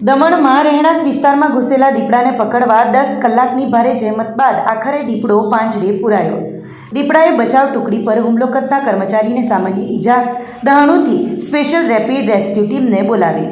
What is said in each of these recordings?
દમણમાં રહેણાંક વિસ્તારમાં ઘૂસેલા દીપડાને પકડવા 10 કલાકની ભારે જહેમત બાદ આખરે દીપડો પાંજરે પુરાયો। દીપડાએ બચાવ ટુકડી પર હુમલો કરતા કર્મચારીને સામાન્ય ઈજા, દહાણુથી સ્પેશિયલ રેપિડ રેસ્ક્યુ ટીમને બોલાવી।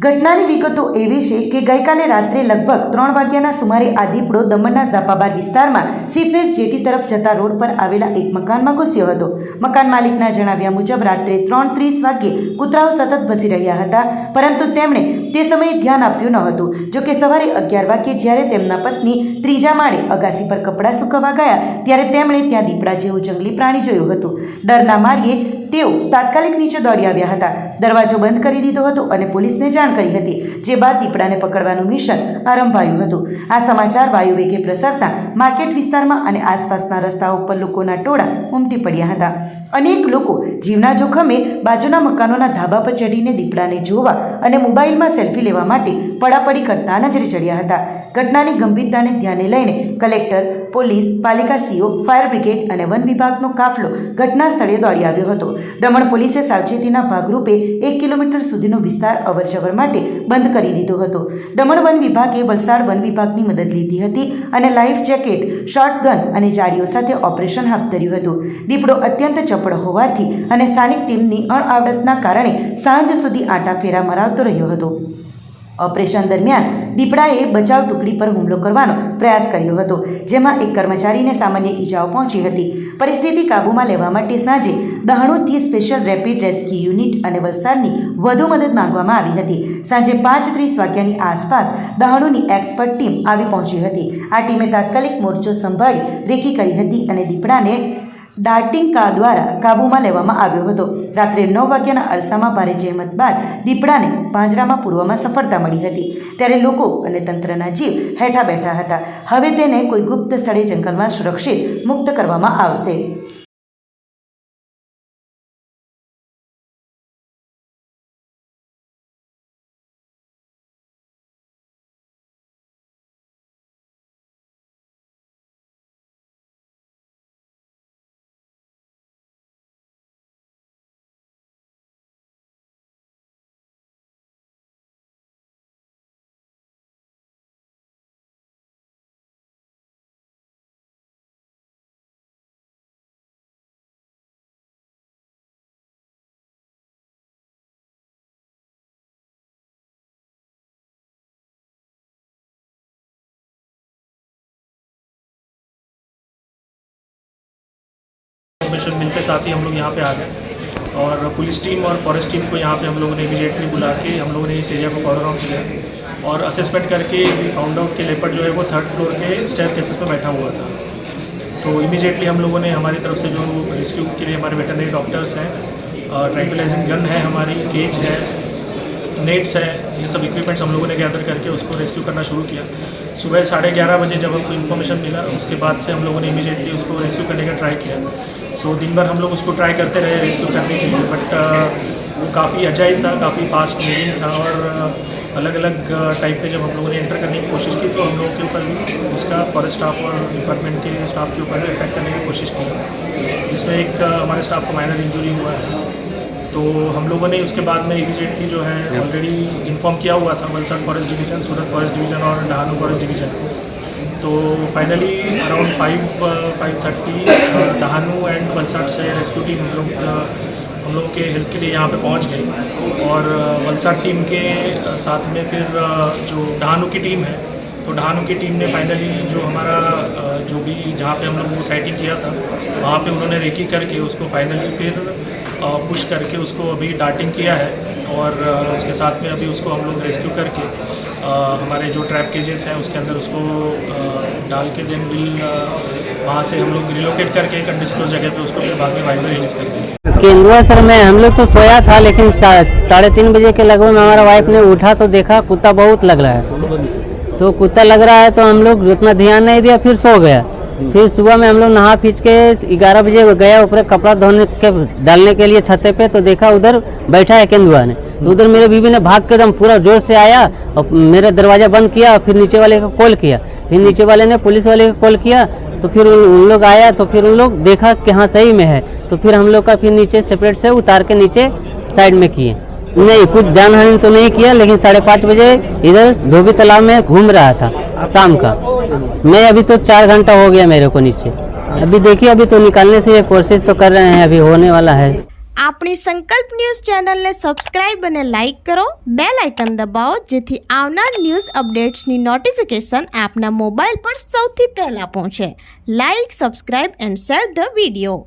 ઘટનાની વિગતો એવી છે કે ગઈકાલે રાત્રે લગભગ 3 વાગ્યાના સુમારે આ દીપડો દમણના ઝાપાબાર વિસ્તારમાં સીફેસ જેટી તરફ જતા રોડ પર આવેલા એક મકાનમાં ઘૂસ્યો હતો। મકાન માલિકના જણાવ્યા મુજબ રાત્રે 3:30 વાગ્યે કૂતરાઓ સતત ભસી રહ્યા હતા, પરંતુ તેમણે તે સમયે ધ્યાન આપ્યું ન હતું। જોકે સવારે 11 વાગ્યે જ્યારે તેમના પત્ની ત્રીજા માળે અગાસી પર કપડાં સૂકવવા ગયા ત્યારે તેમણે ત્યાં દીપડા જેવું જંગલી પ્રાણી જોયું હતું। ડરના માર્યે તેઓ તાત્કાલિક નીચે દોડી આવ્યા હતા, દરવાજો બંધ કરી દીધો હતો અને પોલીસને જાણ કરી હતી, જે બાદ દીપડાને પકડવાનું મિશન આરંભાયું હતું। આ સમાચાર વાયુવેગે પ્રસરતા માર્કેટ વિસ્તારમાં અને આસપાસના રસ્તાઓ પર લોકોના ટોળા ઉમટી પડ્યા હતા। અનેક લોકો જીવના જોખમે બાજુના મકાનોના ધાબા પર ચડીને દીપડાને જોવા અને મોબાઈલમાં સેલ્ફી લેવા માટે પડાપડી કરતા નજરે ચડ્યા હતા। ઘટનાની ગંભીરતાને ધ્યાને લઈને કલેક્ટર, પોલીસ, પાલિકા સીઓ, ફાયર બ્રિગેડ અને વન વિભાગનો કાફલો ઘટના સ્થળે દોડી આવ્યો હતો। દમણ પોલીસે સાવચેતીના ભાગરૂપે 1 કિલોમીટર સુધીનો વિસ્તાર અવરજવર માટે બંધ કરી દીધો હતો। દમણ વન વિભાગે વલસાડ વન વિભાગની મદદ લીધી હતી અને લાઈફ જેકેટ, શોટગન અને જાળીઓ સાથે ઓપરેશન હાથ ધર્યું હતું। દીપડો અત્યંત ચપળ હોવાથી અને સ્થાનિક ટીમની અણઆવડતના કારણે સાંજ સુધી આંટાફેરા મરાવતો રહ્યો હતો। ઓપરેશન દરમિયાન દીપડાએ બચાવ ટુકડી પર હુમલો કરવાનો પ્રયાસ કર્યો હતો, જેમાં એક કર્મચારીને સામાન્ય ઈજાઓ પહોંચી હતી। પરિસ્થિતિ કાબૂમાં લેવા માટે સાંજે દહાણુથી સ્પેશિયલ રેપિડ રેસ્ક્યુ યુનિટ અને વલસાડની વધુ મદદ માંગવામાં આવી હતી। સાંજે 5:30 વાગ્યાની આસપાસ દહાણુની એક્સપર્ટ ટીમ આવી પહોંચી હતી। આ ટીમે તાત્કાલિક મોરચો સંભાળી રેકી કરી હતી અને દીપડાને ડાર્ટિંગ કાર દ્વારા કાબૂમાં લેવામાં આવ્યો હતો। રાત્રે 9 વાગ્યાના અરસામાં ભારે જહેમત બાદ દીપડાને પાંજરામાં પૂરવામાં સફળતા મળી હતી, ત્યારે લોકો અને તંત્રના જીવ હેઠા બેઠા હતા। હવે તેને કોઈ ગુપ્ત સ્થળે જંગલમાં સુરક્ષિત મુક્ત કરવામાં આવશે। इन्फॉर्मेशन मिलते साथ ही हम लोग यहाँ पे आ गए और पुलिस टीम और फॉरेस्ट टीम को यहाँ पे हम लोगों ने इमीडिएटली बुला के हम लोगों ने इस एरिया को कॉर्डर ऑफ किया और असेसमेंट करके वी फाउंड आउट कि लेपर्ड जो है वो 3rd फ्लोर के स्टेयरकेसेस पे बैठा हुआ था। तो इमीडिएटली हम लोगों ने हमारी तरफ से जो रेस्क्यू के लिए हमारे वेटरनरी डॉक्टर्स हैं, ट्रैंक्विलाइजिंग गन है, हमारी केज है, नेट्स है, ये सब इक्विपमेंट्स हम लोगों ने गैदर करके उसको रेस्क्यू करना शुरू किया। सुबह 11:30 बजे जब हमको इन्फॉर्मेशन मिला, उसके बाद से हम लोगों ने इमीडिएटली उसको रेस्क्यू करने का ट्राई किया। सो दिन भर हम लोग उसको ट्राई करते रहे रेस्क्यू करने के लिए, बट वो काफ़ी अजाइल था, काफ़ी फास्ट मूविंग था और अलग अलग टाइप के जब हम लोगों ने एंटर करने की कोशिश की तो हम लोगों के ऊपर भी उसका फॉरेस्ट स्टाफ और डिपार्टमेंट के स्टाफ के ऊपर अटैक करने की कोशिश की, जिसमें एक हमारे स्टाफ को माइनर इंजरी हुआ है। तो हम लोगों ने उसके बाद में इमीडिएटली जो है ऑलरेडी इन्फॉर्म किया हुआ था वलसाड फॉरेस्ट डिवीज़न, सूरत फॉरेस्ट डिवीज़न और डहानू फॉरेस्ट डिवीज़न। तो finally around 5:30 Dahanu and Valsad से रेस्क्यू टीम हम लोग के हेल्प के लिए यहाँ पे पहुँच गई और वलसाड टीम के साथ में फिर जो डहानू की टीम है, तो डहानू की टीम ने फाइनली जो हमारा जो भी जहाँ पे हम लोग वो साइटिंग किया था वहाँ पे उन्होंने रेकी करके उसको फाइनली फिर पुश करके उसको अभी डार्टिंग किया है और उसके साथ में अभी उसको हम लोग रेस्क्यू करके हमारे जो ट्रैप केजेस हैं उसके अंदर उसको डाल के देन बिल वहाँ से हम लोग रिलोकेट करके एक अनडिस्क्लोज जगह पे उसको फिर बाद में वाइल्ड में रिलीज करते हैं। केंदुआ सर में हम लोग तो सोया था, लेकिन 3:30 बजे के लगभग में हमारा वाइफ ने उठा तो देखा कुत्ता बहुत लग रहा है। तो कुत्ता लग रहा है तो हम लोग उतना ध्यान नहीं दिया, फिर सो गया। फिर सुबह में हम लोग नहा खींच के 11 बजे गया ऊपर कपड़ा धोने के डालने के लिए छत पे, तो देखा उधर बैठा है केंदुआ ने। तो उधर मेरे बीवी ने भाग के एकदम पूरा जोर से आया और मेरा दरवाज़ा बंद किया और फिर नीचे वाले को कॉल किया। फिर नीचे वाले ने पुलिस वाले को कॉल किया तो फिर उन लोग आया तो फिर उन लोग देखा कि हाँ सही में है, तो फिर हम लोग का फिर नीचे सेपरेट से उतार के नीचे साइड में किए। नहीं, कुछ जानहानि तो नहीं किया, लेकिन 5:30 बजे इधर धोबी तालाब में घूम रहा था शाम का। मैं अभी तो 4 घंटा हो गया मेरे को नीचे। अभी देखिए, अभी तो निकालने से कोशिश तो कर रहे हैं, अभी होने वाला है। આપણી સંકલ્પ ન્યૂઝ ચેનલને સબસ્ક્રાઇબ અને લાઇક કરો, બેલ આઇકન દબાવો જેથી આવનાર ન્યૂઝ અપડેટ્સની નોટિફિકેશન આપના મોબાઈલ પર સૌથી પહેલા પહોંચે. Like, subscribe and share the video.